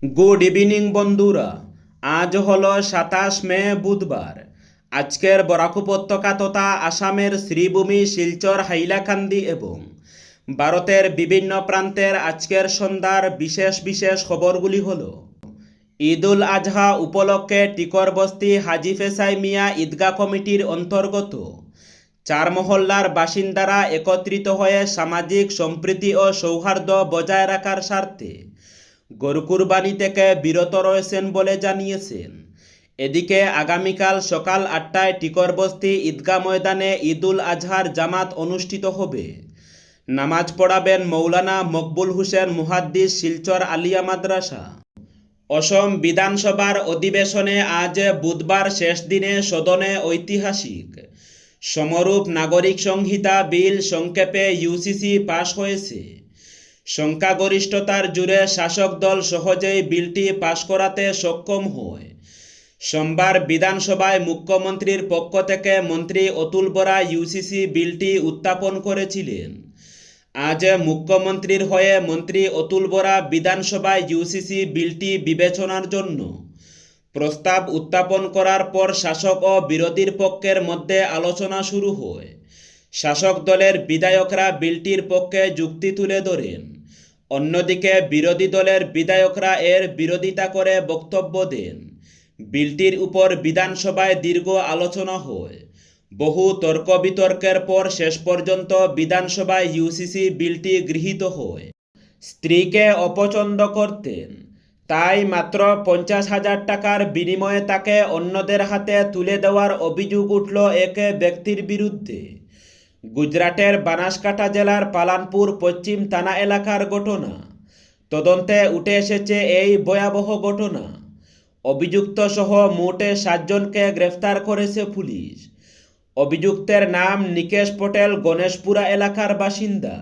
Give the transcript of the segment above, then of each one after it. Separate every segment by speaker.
Speaker 1: Good evening বন্ধুরা। আজ হলো ২৭ মে বুধবার। আজকের বরাক উপত্যকা তথা আসামের শ্রীভূমি, শিলচর, হাইলাকান্দি এবং ভারতের বিভিন্ন প্রান্তের আজকের সন্ধ্যার বিশেষ বিশেষ খবরগুলি হলো: ঈদ উল আজহা উপলক্ষে টিকরবস্তি হাজি ফেসাই মিয়া ঈদগাহ কমিটির অন্তর্গত ৪ মহল্লার বাসিন্দারা একত্রিত হয়ে সামাজিক সম্প্রীতি ও সৌহার্দ্য বজায় রাখার স্বার্থে গরু কুরবানি থেকে বিরত রয়েছেন বলে জানিয়েছেন। এদিকে আগামীকাল সকাল ৮টায় টিকরবস্তি ঈদগাহ ময়দানে ঈদ উল আজহার জামাত অনুষ্ঠিত হবে। নামাজ পড়াবেন মৌলানা মকবুল হোসেন মুহাদ্দিস, শিলচর আলিয়া মাদ্রাসা। অসম বিধানসভার অধিবেশনে আজ বুধবার শেষ দিনে সদনে ঐতিহাসিক সমরূপ নাগরিক সংহিতা বিল সংক্ষেপে ইউসিসি পাশ হয়েছে। সংখ্যাগরিষ্ঠতার জুড়ে শাসক দল সহজেই বিলটি পাশ করাতে সক্ষম হয়। সোমবার বিধানসভায় মুখ্যমন্ত্রীর পক্ষ থেকে মন্ত্রী অতুল বরা ইউসিসি বিলটি উত্থাপন করেছিলেন। আজ মুখ্যমন্ত্রীর হয়ে মন্ত্রী অতুল বরা বিধানসভায় ইউসিসি বিলটি বিবেচনার জন্য প্রস্তাব উত্থাপন করার পর শাসক ও বিরোধীর পক্ষের মধ্যে আলোচনা শুরু হয়। শাসক দলের বিধায়করা বিলটির পক্ষে যুক্তি তুলে ধরেন। অন্যদিকে বিরোধী দলের বিধায়করা এর বিরোধিতা করে বক্তব্য দেন। বিলটির উপর বিধানসভায় দীর্ঘ আলোচনা হয়। বহু তর্ক বিতর্কের পর শেষ পর্যন্ত বিধানসভায় ইউসিসি বিলটি গৃহীত হয়। স্ত্রীকে অপছন্দ করতেন, তাই মাত্র ৫০,০০০ টাকার বিনিময়ে তাকে অন্যদের হাতে তুলে দেওয়ার অভিযোগ উঠল এক ব্যক্তির বিরুদ্ধে। গুজরাটের বানাসকাঁঠা জেলার পালানপুর পশ্চিম থানা এলাকার ঘটনা। তদন্তে উঠে এসেছে এই ভয়াবহ ঘটনা। অভিযুক্ত সহ মোট ৭ জনকে গ্রেফতার করেছে পুলিশ। অভিযুক্তের নাম নিকেশ পটেল, গণেশপুরা এলাকার বাসিন্দা।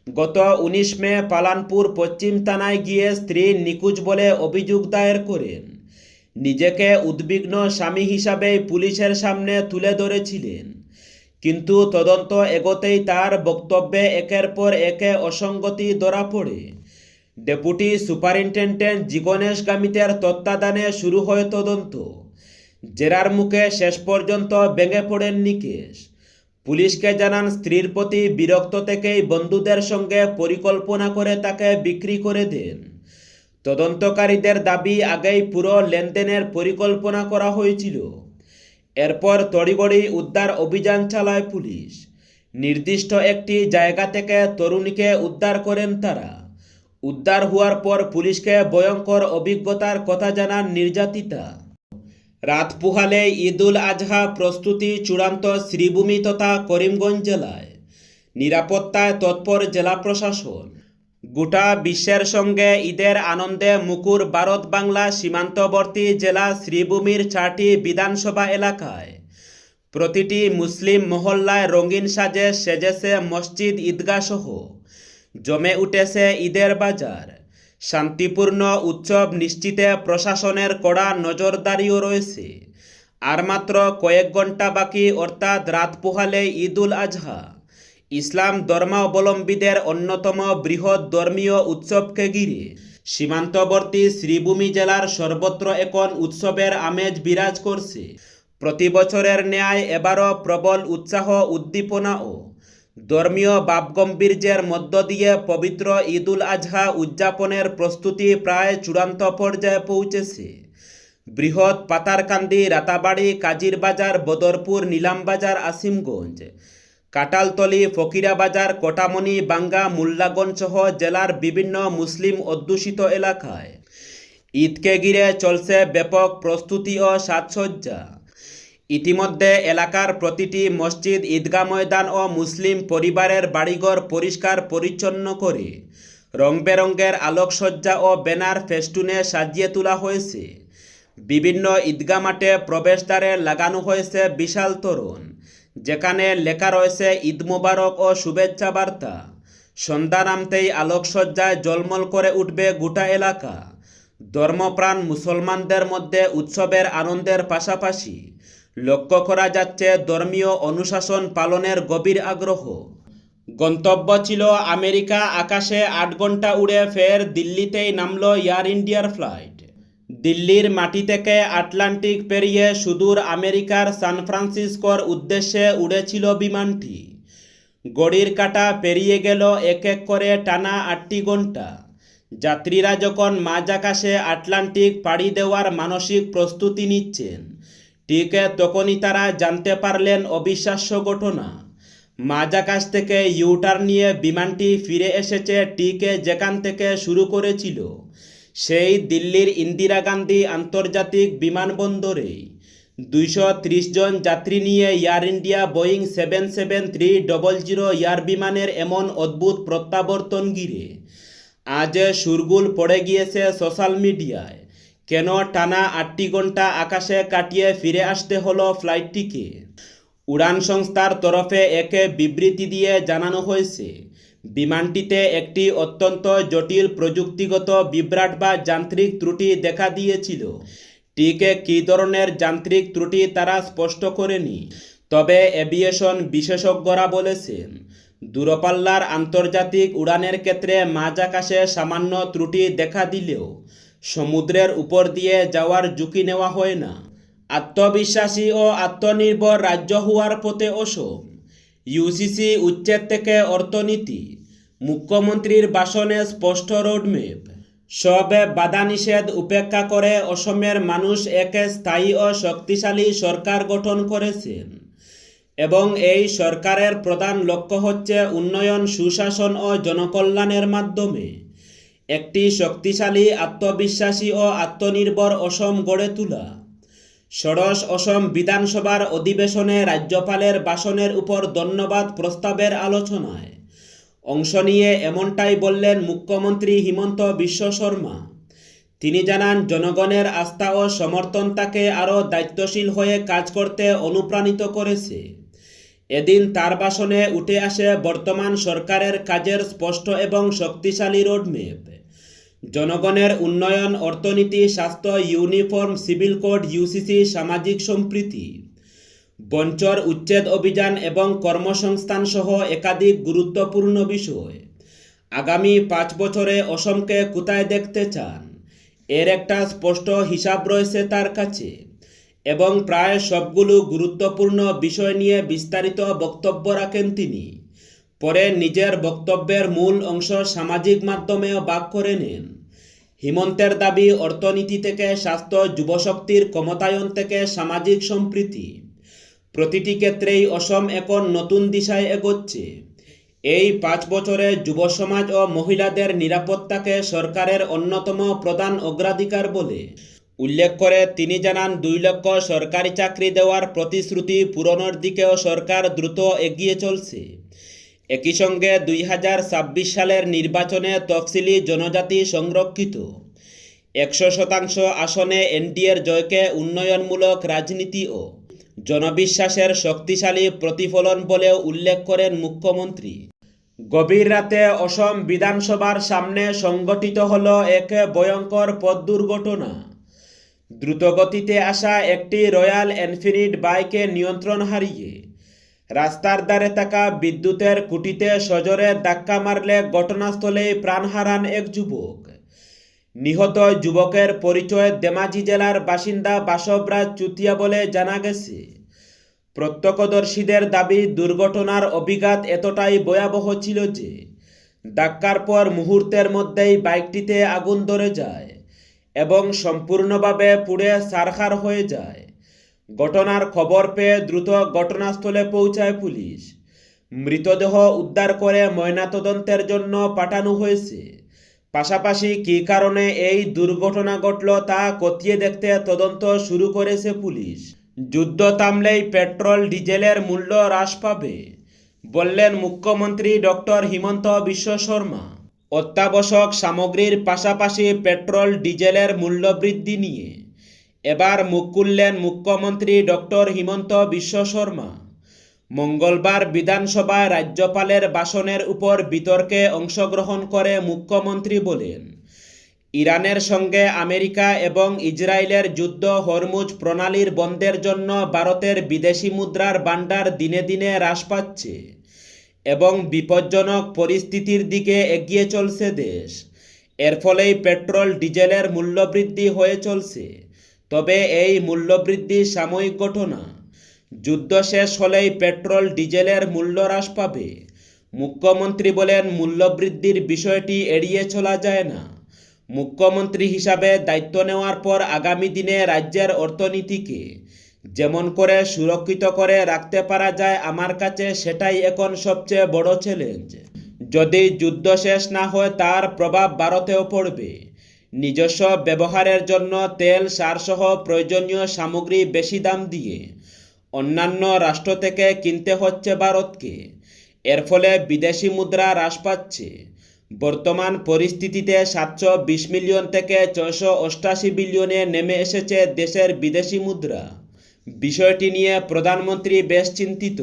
Speaker 1: গত ১৯ মে পালানপুর পশ্চিম থানায় গিয়ে স্ত্রী নিখোঁজ বলে অভিযোগ দায়ের করেন। নিজেকে উদ্বিগ্ন স্বামী হিসাবেই পুলিশের সামনে তুলে ধরেছিলেন, কিন্তু তদন্ত এগোতেই তার বক্তব্যে একের পর একে অসঙ্গতি ধরা পড়ে। ডেপুটি সুপারিনটেন্ডেন্ট জিগণেশ গামিতের তত্ত্বাবধানে শুরু হয় তদন্ত। জেরার মুখে শেষ পর্যন্ত ভেঙে পড়েন নিকেশ। পুলিশকে জানান স্ত্রীর প্রতি বিরক্ত থেকেই বন্ধুদের সঙ্গে পরিকল্পনা করে তাকে বিক্রি করে দেন। তদন্তকারীদের দাবি আগেই পুরো লেনদেনের পরিকল্পনা করা হয়েছিল। এরপর তড়িঘড়ি উদ্ধার অভিযান চালায় পুলিশ। নির্দিষ্ট একটি জায়গা থেকে তরুণীকে উদ্ধার করেন তারা। উদ্ধার হওয়ার পর পুলিশকে ভয়ঙ্কর অভিজ্ঞতার কথা জানান নির্যাতিতা। রাত পুহালে ঈদ উল আজহা প্রস্তুতি চূড়ান্ত শ্রীভূমি তথা করিমগঞ্জ জেলায়। নিরাপত্তায় তৎপর জেলা প্রশাসন। গোটা বিশ্বের সঙ্গে ঈদের আনন্দে মুখর ভারত বাংলা সীমান্তবর্তী জেলা শ্রীভূমির ৪টি বিধানসভা এলাকায় প্রতিটি মুসলিম মহল্লায় রঙিন সাজে সেজেছে মসজিদ, ঈদগাহ সহ জমে উঠেছে ঈদের বাজার। শান্তিপূর্ণ উৎসব নিশ্চিতে প্রশাসনের কড়া নজরদারিও রয়েছে। আর মাত্র কয়েক ঘন্টা বাকি, অর্থাৎ রাত পোহালে ঈদ উল আজহা, ইসলাম ধর্মাবলম্বীদের অন্যতম বৃহৎ ধর্মীয় উৎসবকে ঘিরে সীমান্তবর্তী শ্রীভূমি জেলার সর্বত্র এখন উৎসবের আমেজ বিরাজ করছে। প্রতি বছরের ন্যায় এবারও প্রবল উৎসাহ, উদ্দীপনা ও ধর্মীয় ভাবগম্ভীর্যের মধ্য দিয়ে পবিত্র ঈদ উল আজহা উদযাপনের প্রস্তুতি প্রায় চূড়ান্ত পর্যায়ে পৌঁছেছে। বৃহৎ পাতারকান্দি, রাতাবাড়ি, কাজিরবাজার, বদরপুর, নীলামবাজার, আসিমগঞ্জ, কাটালতলি, ফকিরাবাজার, কোটামণি, বাঙ্গা, মোল্লাগঞ্জ সহ জেলার বিভিন্ন মুসলিম অধ্যুষিত এলাকায় ঈদকে ঘিরে চলছে ব্যাপক প্রস্তুতি ও সাজসজ্জা। ইতিমধ্যে এলাকার প্রতিটি মসজিদ, ঈদগাহ ময়দান ও মুসলিম পরিবারের বাড়িঘর পরিষ্কার পরিচ্ছন্ন করে রং বেরঙের আলোকসজ্জা ও ব্যানার ফেস্টুনে সাজিয়ে তোলা হয়েছে। বিভিন্ন ঈদগাহ মাঠে প্রবেশদ্বারে লাগানো হয়েছে বিশাল তোরণ, যেখানে লেখা রয়েছে ঈদ মোবারক ও শুভেচ্ছা বার্তা। সন্ধ্যা নামতেই আলোকসজ্জায় ঝলমল করে উঠবে গোটা এলাকা। ধর্মপ্রাণ মুসলমানদের মধ্যে উৎসবের আনন্দের পাশাপাশি লক্ষ্য করা যাচ্ছে ধর্মীয় অনুশাসন পালনের গভীর আগ্রহ। গন্তব্য ছিল আমেরিকা। আকাশে 8 ঘন্টা উড়ে ফের দিল্লিতেই নামল এয়ার ইন্ডিয়ার ফ্লাইট। দিল্লির মাটি থেকে আটলান্টিক পেরিয়ে সুদূর আমেরিকার সান ফ্রান্সিসকোর উদ্দেশ্যে উড়েছিল বিমানটি। ঘড়ির কাঁটা পেরিয়ে গেল এক এক করে টানা 8টি ঘন্টা। যাত্রীরা যখন মাঝ আকাশে আটলান্টিক পাড়ি দেওয়ার মানসিক প্রস্তুতি নিচ্ছেন, ঠিক তখনই তারা জানতে পারলেন অবিশ্বাস্য ঘটনা। মাঝ আকাশ থেকে ইউটার্ন নিয়ে বিমানটি ফিরে এসেছে ঠিক যেখান থেকে শুরু করেছিল, সেই দিল্লির ইন্দিরা গান্ধী আন্তর্জাতিক বিমানবন্দরে। 230 জন যাত্রী নিয়ে এয়ার ইন্ডিয়া বোয়িং 77300 এয়ার বিমানের এমন অদ্ভুত প্রত্যাবর্তন ঘিরে আজ শোরগোল পড়ে গিয়েছে সোশ্যাল মিডিয়ায়। কেন টানা 8টি ঘন্টা আকাশে কাটিয়ে ফিরে আসতে হলো ফ্লাইটটিকে? উড়ান সংস্থার তরফে এক বিবৃতি দিয়ে জানানো হয়েছে, বিমানটিতে একটি অত্যন্ত জটিল প্রযুক্তিগত বিভ্রাট বা যান্ত্রিক ত্রুটি দেখা দিয়েছিল। ঠিক কী ধরনের যান্ত্রিক ত্রুটি তারা স্পষ্ট করেনি, তবে এভিয়েশন বিশেষজ্ঞরা বলেছেন, দূরপাল্লার আন্তর্জাতিক উড়ানের ক্ষেত্রে মাঝ আকাশে সামান্য ত্রুটি দেখা দিলেও সমুদ্রের উপর দিয়ে যাওয়ার ঝুঁকি নেওয়া হয় না। আত্মবিশ্বাসী ও আত্মনির্ভর রাজ্য হওয়ার পথে অসম। ইউসিসি উচ্ছেদ থেকে অর্থনীতি। মুখ্যমন্ত্রীর ভাষণে স্পষ্ট রোডম্যাপ। সব বাধা নিষেধ উপেক্ষা করে অসমের মানুষ এক স্থায়ী ও শক্তিশালী সরকার গঠন করেছেন এবং এই সরকারের প্রধান লক্ষ্য হচ্ছে উন্নয়ন, সুশাসন ও জনকল্যাণের মাধ্যমে একটি শক্তিশালী, আত্মবিশ্বাসী ও আত্মনির্ভর অসম গড়ে তোলা। ষোড়শ অসম বিধানসভার অধিবেশনে রাজ্যপালের ভাষণের উপর ধন্যবাদ প্রস্তাবের আলোচনায় অংশ নিয়ে এমনটাই বললেন মুখ্যমন্ত্রী হিমন্ত বিশ্ব শর্মা। তিনি জানান, জনগণের আস্থা ও সমর্থন তাকে আরও দায়িত্বশীল হয়ে কাজ করতে অনুপ্রাণিত করেছে। এদিন তার ভাষণে উঠে আসে বর্তমান সরকারের কাজের স্পষ্ট এবং শক্তিশালী রোডম্যাপ। জনগণের উন্নয়ন, অর্থনীতি, স্বাস্থ্য, ইউনিফর্ম, সিভিল কোড, ইউসিসি, সামাজিক সম্প্রীতি, বঞ্চর উচ্ছেদ অভিযান এবং কর্মসংস্থান সহ একাধিক গুরুত্বপূর্ণ বিষয়। আগামী 5 বছরে অসমকে কোথায় দেখতে চান, এর একটা স্পষ্ট হিসাব রয়েছে তার কাছে এবং প্রায় সবগুলো গুরুত্বপূর্ণ বিষয় নিয়ে বিস্তারিত বক্তব্য রাখেন তিনি। পরে নিজের বক্তব্যের মূল অংশ সামাজিক মাধ্যমেও ভাগ করে নেন। হিমন্তের দাবি, অর্থনীতি থেকে স্বাস্থ্য, যুবশক্তির ক্ষমতায়ন থেকে সামাজিক সম্প্রীতি, প্রতিটি ক্ষেত্রেই অসম এখন নতুন দিশায় এগোচ্ছে। এই 5 বছরে যুব সমাজ ও মহিলাদের নিরাপত্তাকে সরকারের অন্যতম প্রধান অগ্রাধিকার বলে উল্লেখ করে তিনি জানান, 2 লক্ষ সরকারি চাকরি দেওয়ার প্রতিশ্রুতি পূরণের দিকেও সরকার দ্রুত এগিয়ে চলছে। একই সঙ্গে 2026 সালের নির্বাচনে তফসিলি জনজাতি সংরক্ষিত 100% আসনে এনডিএর জয়কে উন্নয়নমূলক রাজনীতি ও জনবিশ্বাসের শক্তিশালী প্রতিফলন বলেও উল্লেখ করেন মুখ্যমন্ত্রী। গভীর রাতে অসম বিধানসভার সামনে সংঘটিত হল এক ভয়ঙ্কর পথ দুর্ঘটনা। দ্রুতগতিতে আসা একটি রয়্যাল এনফিল্ড বাইকে নিয়ন্ত্রণ হারিয়ে রাস্তার ধারে থাকা বিদ্যুতের খুঁটিতে সজোরে ধাক্কা মারলে ঘটনাস্থলেই প্রাণ হারান এক যুবক। নিহত যুবকের পরিচয় ধেমাজি জেলার বাসিন্দা বাসবরাজ চুতিয়া বলে জানা গেছে। প্রত্যক্ষদর্শীদের দাবি, দুর্ঘটনার অভিঘাত এতটাই ভয়াবহ ছিল যে ধাক্কার পর মুহূর্তের মধ্যেই বাইকটিতে আগুন ধরে যায় এবং সম্পূর্ণভাবে পুড়ে ছারখার হয়ে যায়। ঘটনার খবর পেয়ে দ্রুত ঘটনাস্থলে পৌঁছায় পুলিশ। মৃতদেহ উদ্ধার করে ময়নাতদন্তের জন্য পাঠানো হয়েছে। পাশাপাশি কী কারণে এই দুর্ঘটনা ঘটল তা খতিয়ে দেখতে তদন্ত শুরু করেছে পুলিশ। যুদ্ধ থামলেই পেট্রোল ডিজেলের মূল্য হ্রাস পাবে বললেন মুখ্যমন্ত্রী ডক্টর হিমন্ত বিশ্ব শর্মা। অত্যাবশ্যক সামগ্রীর পাশাপাশি পেট্রোল ডিজেলের মূল্যবৃদ্ধি নিয়ে এবার মুখ খুললেন মুখ্যমন্ত্রী ডক্টর হিমন্ত বিশ্ব শর্মা। মঙ্গলবার বিধানসভায় রাজ্যপালের ভাষণের উপর বিতর্কে অংশগ্রহণ করে মুখ্যমন্ত্রী বলেন, ইরানের সঙ্গে আমেরিকা এবং ইসরায়েলের যুদ্ধ, হরমুজ প্রণালীর বন্ধের জন্য ভারতের বিদেশি মুদ্রার ভাণ্ডার দিনে দিনে হ্রাস পাচ্ছে এবং বিপজ্জনক পরিস্থিতির দিকে এগিয়ে চলছে দেশ। এর ফলেই পেট্রোল ডিজেলের মূল্যবৃদ্ধি হয়ে চলছে। তবে এই মূল্যবৃদ্ধি সাময়িক ঘটনা। যুদ্ধ শেষ হলেই পেট্রোল ডিজেলের মূল্য হ্রাস পাবে। মুখ্যমন্ত্রী বলেন, মূল্যবৃদ্ধির বিষয়টি এড়িয়ে চলা যায় না। মুখ্যমন্ত্রী হিসাবে দায়িত্ব নেওয়ার পর আগামী দিনে রাজ্যের অর্থনীতিকে যেমন করে সুরক্ষিত করে রাখতে পারা যায়, আমার কাছে সেটাই এখন সবচেয়ে বড় চ্যালেঞ্জ। যদি যুদ্ধ শেষ না হয় তার প্রভাব ভারতেও পড়বে। নিজস্ব ব্যবহারের জন্য তেল, সারসহ প্রয়োজনীয় সামগ্রী বেশি দাম দিয়ে অন্যান্য রাষ্ট্র থেকে কিনতে হচ্ছে ভারতকে। এর ফলে বিদেশি মুদ্রা হ্রাস পাচ্ছে। বর্তমান পরিস্থিতিতে 720 মিলিয়ন থেকে 688 বিলিয়নে নেমে এসেছে দেশের বিদেশি মুদ্রা। বিষয়টি নিয়ে প্রধানমন্ত্রী বেশ চিন্তিত।